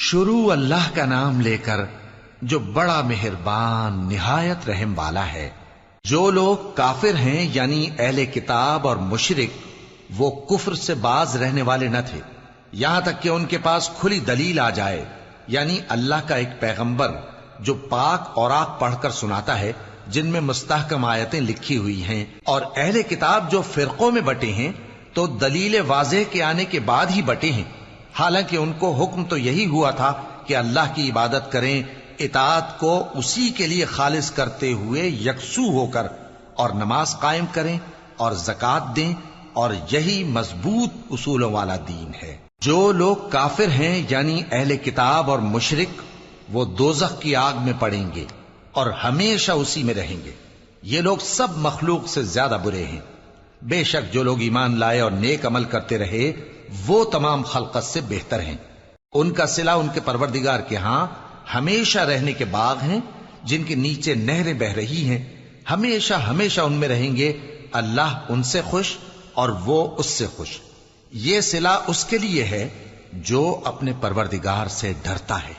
شروع اللہ کا نام لے کر جو بڑا مہربان نہایت رحم والا ہے۔ جو لوگ کافر ہیں یعنی اہل کتاب اور مشرک، وہ کفر سے باز رہنے والے نہ تھے یہاں تک کہ ان کے پاس کھلی دلیل آ جائے، یعنی اللہ کا ایک پیغمبر جو پاک اوراق پڑھ کر سناتا ہے جن میں مستحکم آیتیں لکھی ہوئی ہیں، اور اہل کتاب جو فرقوں میں بٹے ہیں تو دلیل واضح کے آنے کے بعد ہی بٹے ہیں، حالانکہ ان کو حکم تو یہی ہوا تھا کہ اللہ کی عبادت کریں، اطاعت کو اسی کے لیے خالص کرتے ہوئے یکسو ہو کر، اور نماز قائم کریں اور زکوٰۃ دیں، اور یہی مضبوط اصولوں والا دین ہے۔ جو لوگ کافر ہیں یعنی اہل کتاب اور مشرک، وہ دوزخ کی آگ میں پڑیں گے اور ہمیشہ اسی میں رہیں گے۔ یہ لوگ سب مخلوق سے زیادہ برے ہیں۔ بے شک جو لوگ ایمان لائے اور نیک عمل کرتے رہے وہ تمام خلقت سے بہتر ہیں۔ ان کا صلہ ان کے پروردگار کے ہاں ہمیشہ رہنے کے باغ ہیں جن کے نیچے نہریں بہ رہی ہیں، ہمیشہ ہمیشہ ان میں رہیں گے۔ اللہ ان سے خوش اور وہ اس سے خوش۔ یہ صلہ اس کے لیے ہے جو اپنے پروردگار سے ڈرتا ہے۔